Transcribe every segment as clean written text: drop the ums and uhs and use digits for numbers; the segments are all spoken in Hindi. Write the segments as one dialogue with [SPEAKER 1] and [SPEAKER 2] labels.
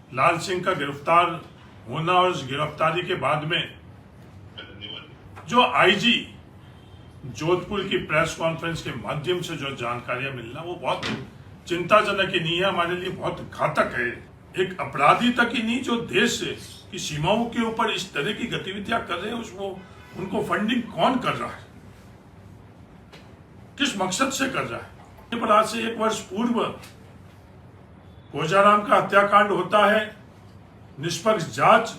[SPEAKER 1] लाल सिंह का गिरफ्तार होना और उस गिरफ्तारी के बाद में जो आईजी जोधपुर की प्रेस कॉन्फ्रेंस के माध्यम से जो जानकारियां मिलना वो बहुत चिंताजनक ही नहीं है, हमारे लिए बहुत घातक है। एक अपराधी तक ही नहीं जो देश की सीमाओं के ऊपर इस तरह की गतिविधियां कर रहे हैं, उसको उनको फंडिंग कौन कर रहा है, किस मकसद से कर रहा है। पर आज से 1 वर्ष पूर्व कोजाराम का हत्याकांड होता है, निष्पक्ष जांच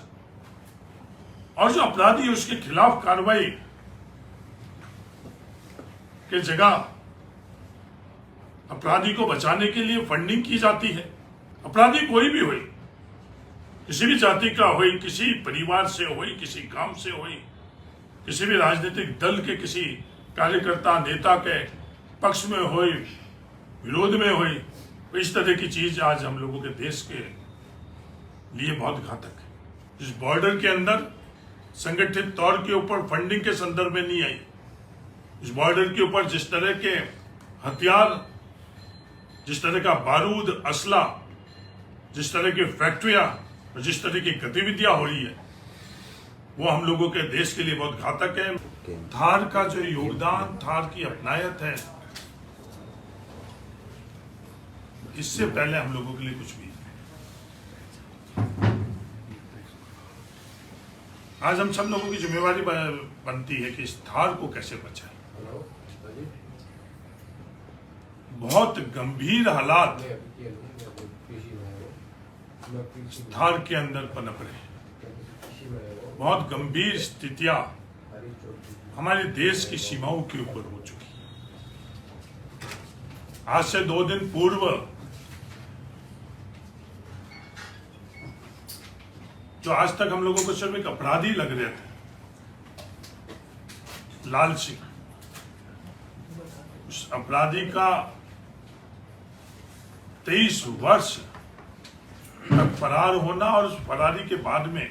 [SPEAKER 1] और जो अपराधी उसके खिलाफ कार्रवाई के जगह अपराधी को बचाने के लिए फंडिंग की जाती है। अपराधी कोई भी हो, किसी भी जाति का हो, किसी परिवार से हो, किसी गांव से हो, किसी भी राजनीतिक दल के किसी कार्यकर्ता नेता के पक्ष में हो, विरोध में हो, इस तरह की चीज आज हम लोगों के देश के लिए बहुत घातक है। इस बॉर्डर के अंदर संगठित तौर के ऊपर फंडिंग के संदर्भ में नहीं आई। इस बॉर्डर के ऊपर जिस तरह के हथियार, जिस तरह का बारूद, असला, जिस तरह की फैक्ट्रियां और जिस तरह की गतिविधियां हो रही है, वो हम लोगों के देश के लिए बहुत घातक है। थार का जो योगदान, थार की अपनायत है, इससे पहले हम लोगों के लिए कुछ भी नहीं। आज हम सब लोगों की जिम्मेवारी बनती है कि इस थार को कैसे बचाएं। बहुत गंभीर हालात थार के अंदर पनप रहे हैं, बहुत गंभीर स्थितियां हमारे देश की सीमाओं के ऊपर हो चुकी है। आज से 2 दिन पूर्व जो आज तक हम लोगों को सिर्फ एक अपराधी लग रहे थे, लाल सिंह, उस अपराधी का 23 वर्ष तक फरार होना और उस फरारी के बाद में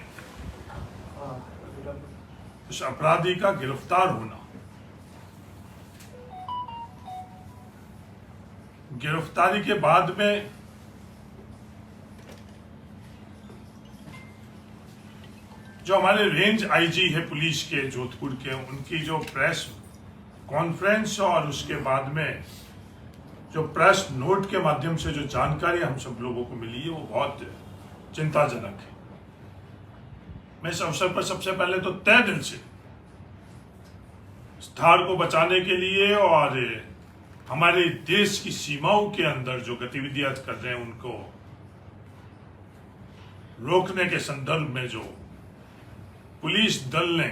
[SPEAKER 1] उस अपराधी का गिरफ्तार होना, गिरफ्तारी के बाद में जो हमारे रेंज आईजी है पुलिस के जोधपुर के, उनकी जो प्रेस कॉन्फ्रेंस और उसके बाद में जो प्रेस नोट के माध्यम से जो जानकारी हम सब लोगों को मिली है, वो बहुत चिंताजनक है। मैं इस अवसर पर सबसे पहले तो तहे दिल से थार को बचाने के लिए और हमारे देश की सीमाओं के अंदर जो गतिविधियां कर रहे हैं उनको रोकने के संदर्भ में जो पुलिस दल ने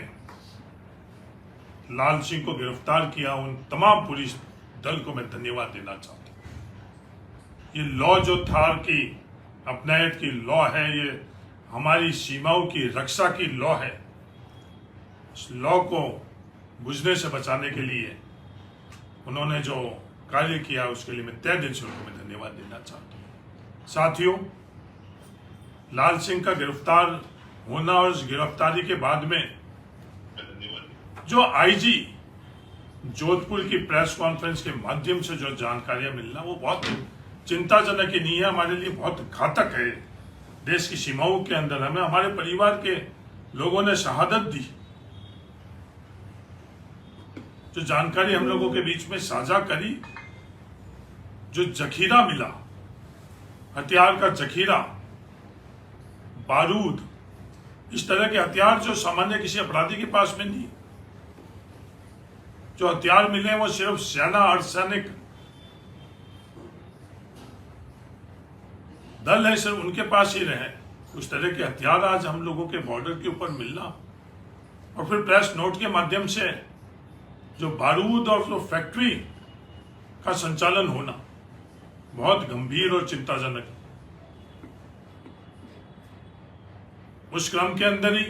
[SPEAKER 1] लाल सिंह को गिरफ्तार किया, उन तमाम पुलिस दल को मैं धन्यवाद देना चाहता हूं। ये लॉ जो थार की अपनायत की लॉ है, ये हमारी सीमाओं की रक्षा की लॉ है। इस लॉ को बुझने से बचाने के लिए उन्होंने जो कार्य किया, उसके लिए मैं तहे दिल से उनको मैं धन्यवाद देना चाहता हूं। साथियों, लाल सिंह का गिरफ्तार होना और उस गिरफ्तारी के बाद में जो आईजी जोधपुर की प्रेस कॉन्फ्रेंस के माध्यम से जो जानकारियां मिलना, वो बहुत चिंताजनक ही नहीं है, हमारे लिए बहुत घातक है। देश की सीमाओं के अंदर हमें हमारे परिवार के लोगों ने शहादत दी। जो जानकारी हम लोगों के बीच में साझा करी, जो जखीरा मिला, हथियार का जखीरा, बारूद, इस तरह के हथियार जो सामान्य किसी अपराधी के पास में नहीं, जो हथियार मिले वो सिर्फ सेना, अर्धसैनिक दल है, सिर्फ उनके पास ही रहे। उस तरह के हथियार आज हम लोगों के बॉर्डर के ऊपर मिलना और फिर प्रेस नोट के माध्यम से जो बारूद और जो फैक्ट्री का संचालन होना, बहुत गंभीर और चिंताजनक। उस क्रम के अंदर ही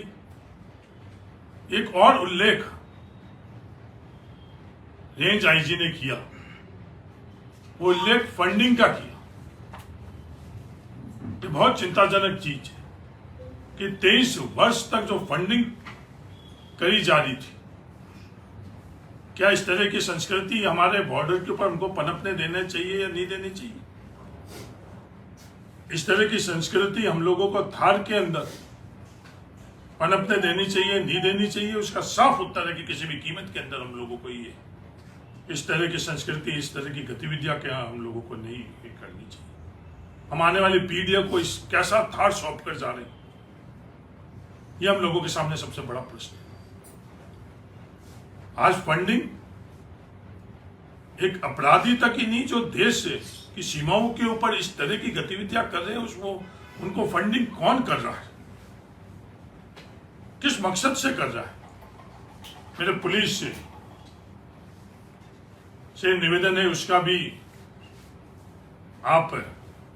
[SPEAKER 1] एक और उल्लेख रेंज आईजी ने किया, वो उल्लेख फंडिंग का किया। ये बहुत चिंताजनक चीज है कि 23 वर्ष तक जो फंडिंग करी जा रही थी, क्या इस तरह की संस्कृति हमारे बॉर्डर के ऊपर हमको पनपने देना चाहिए या नहीं देनी चाहिए? इस तरह की संस्कृति हम लोगों को थार के अंदर पनपने देनी चाहिए, नहीं देनी चाहिए, उसका साफ उत्तर है कि किसी भी कीमत के अंदर हम लोगों को ये इस तरह की संस्कृति, इस तरह की गतिविधियां क्या हम लोगों को नहीं करनी चाहिए। हम आने वाली पीढ़ियों को इस कैसा थार सौंप कर जा रहे हैं, ये हम लोगों के सामने सबसे बड़ा प्रश्न है। आज फंडिंग एक अपराधी तक ही नहीं, जो देश की सीमाओं के ऊपर इस तरह की गतिविधियां कर रहे हैं, उसको उनको फंडिंग कौन कर रहा है, किस मकसद से कर रहा है। मेरे पुलिस से निवेदन है, उसका भी आप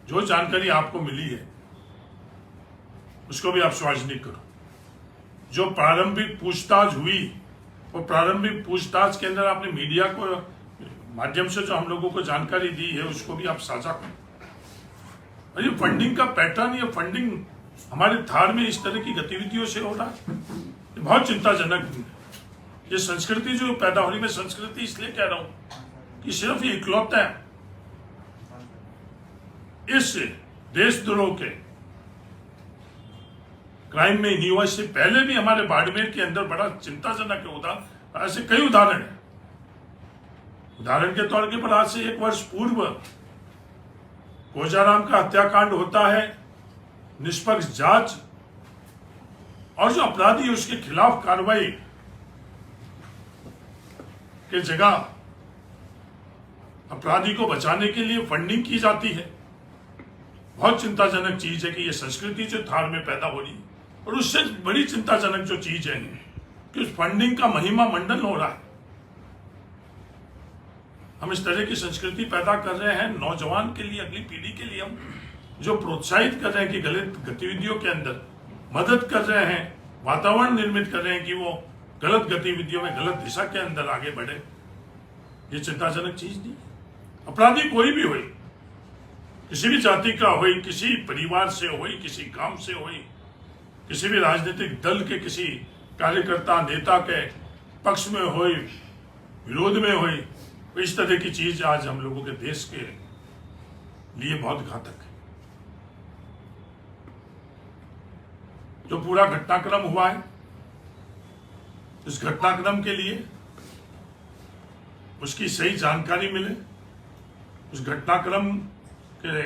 [SPEAKER 1] जो जानकारी आपको मिली है उसको भी आप सार्वजनिक करो। जो प्रारंभिक पूछताछ हुई, वो प्रारंभिक पूछताछ के अंदर आपने मीडिया को माध्यम से जो हम लोगों को जानकारी दी है उसको भी आप साझा करो। और ये फंडिंग का पैटर्न, ये फंडिंग हमारे थार में इस तरह की गतिविधियों से हो रहा है, ये बहुत चिंताजनक है। ये संस्कृति जो पैदा हो रही, मैं संस्कृति इसलिए कह रहा हूं कि सिर्फ ये इकलौता है इस देशद्रोह के क्राइम में नहीं हुआ। इससे पहले भी हमारे बाड़मेर के अंदर बड़ा चिंताजनक है, ऐसे कई उदाहरण है। उदाहरण के तौर पर आज से 1 वर्ष पूर्व कोजाराम का हत्याकांड होता है, निष्पक्ष जांच और जो अपराधी उसके खिलाफ कार्रवाई के जगह अपराधी को बचाने के लिए फंडिंग की जाती है। बहुत चिंताजनक चीज है कि यह संस्कृति जो थार में पैदा हो रही है। और उससे बड़ी चिंताजनक जो चीज है कि उस फंडिंग का महिमा मंडन हो रहा है। हम इस तरह की संस्कृति पैदा कर रहे हैं नौजवान के लिए, अगली पीढ़ी के लिए, हम जो प्रोत्साहित कर रहे हैं कि गलत गतिविधियों के अंदर मदद कर रहे हैं, वातावरण निर्मित कर रहे हैं कि वो गलत गतिविधियों में, गलत दिशा के अंदर आगे बढ़े। ये चिंताजनक चीज नहीं। अपराधी कोई भी हो, किसी भी जाति का हो, किसी परिवार से हो, किसी काम से हो, किसी भी राजनीतिक दल के किसी कार्यकर्ता नेता के पक्ष में हो, विरोध में हो, इस तरह की चीज आज हम लोगों के देश के लिए बहुत घातक है। जो पूरा घटनाक्रम हुआ है, इस घटनाक्रम के लिए उसकी सही जानकारी मिले, उस घटनाक्रम के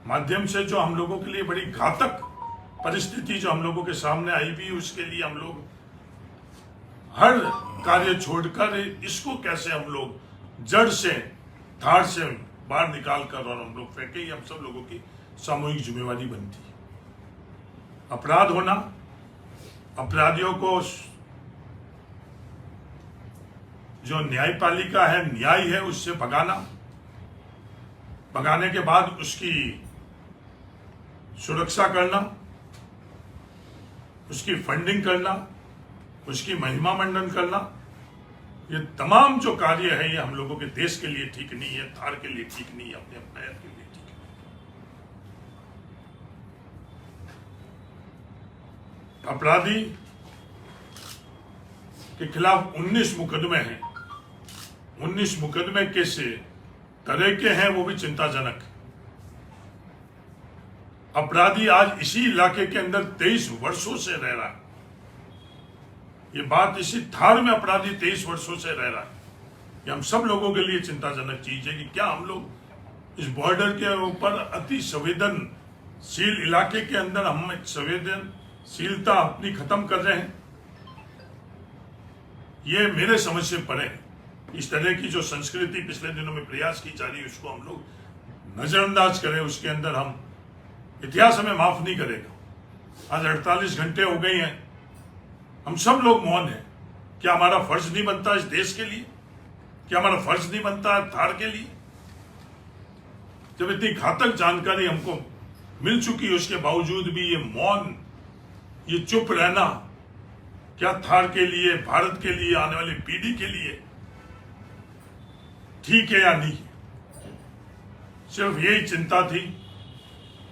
[SPEAKER 1] माध्यम से जो हम लोगों के लिए बड़ी घातक परिस्थिति जो हम लोगों के सामने आई भी, उसके लिए हम लोग हर कार्य छोड़कर इसको कैसे हम लोग जड़ से, धार से बाहर निकाल कर और हम लोग फेंके, हम सब लोगों की सामूहिक जिम्मेवारी बनती है। अपराध होना, अपराधियों को जो न्यायपालिका है, न्याय है, उससे भगाने के बाद उसकी सुरक्षा करना, उसकी फंडिंग करना, उसकी महिमा मंडन करना, ये तमाम जो कार्य है ये हम लोगों के देश के लिए ठीक नहीं है, थार के लिए ठीक नहीं है, अपने अपनायत के लिए ठीक है। अपराधी के खिलाफ 19 मुकदमे हैं। 19 मुकदमे किस तरह के हैं वो भी चिंताजनक है। अपराधी आज इसी इलाके के अंदर 23 वर्षों से रह रहा है। ये बात इसी थार में अपराधी 23 वर्षों से रह रहा है। ये हम सब लोगों के लिए चिंताजनक चीज है कि क्या हम लोग इस बॉर्डर के ऊपर अति संवेदनशील इलाके के अंदर हम संवेदनशीलता अपनी खत्म कर रहे हैं। ये मेरे समझ से परे इस तरह की जो संस्कृति पिछले दिनों में प्रयास की जा रही है उसको हम लोग नजरअंदाज करें, उसके अंदर हम इतिहास हमें माफ नहीं करेगा। आज 48 घंटे हो गए हैं, हम सब लोग मौन हैं। क्या हमारा फर्ज नहीं बनता इस देश के लिए? क्या हमारा फर्ज नहीं बनता थार के लिए? जब इतनी घातक जानकारी हमको मिल चुकी है उसके बावजूद भी ये मौन, ये चुप रहना, क्या थार के लिए, भारत के लिए, आने वाली पीढ़ी के लिए ठीक है या नहीं? सिर्फ यही चिंता थी,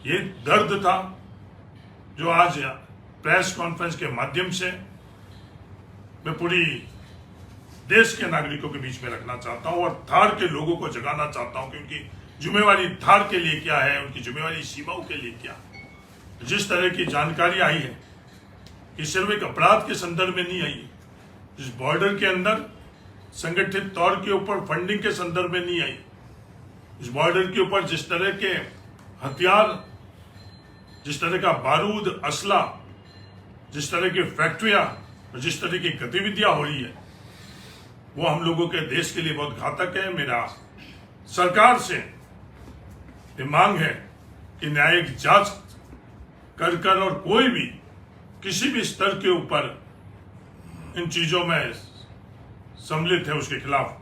[SPEAKER 1] ये दर्द था जो आज प्रेस कॉन्फ्रेंस के माध्यम से मैं पूरी देश के नागरिकों के बीच में रखना चाहता हूं और थार के लोगों को जगाना चाहता हूं, क्योंकि जिम्मेवारी धार के लिए क्या है, उनकी जिम्मेवारी सीमाओं के लिए क्या है। जिस तरह की जानकारी आई है कि सिर्फ एक अपराध के संदर्भ में नहीं आई है, जिस बॉर्डर के अंदर संगठित तौर के ऊपर फंडिंग के संदर्भ में नहीं आई, इस बॉर्डर के ऊपर जिस तरह के हथियार, जिस तरह का बारूद, असला, जिस तरह की फैक्ट्रियां और जिस तरह की गतिविधियां हो रही है, वो हम लोगों के देश के लिए बहुत घातक है। मेरा सरकार से ये मांग है कि न्यायिक जांच कर और कोई भी किसी भी स्तर के ऊपर इन चीजों में सम्मिलित है उसके खिलाफ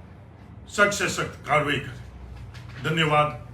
[SPEAKER 1] सख्त से सख्त कार्रवाई करे। धन्यवाद।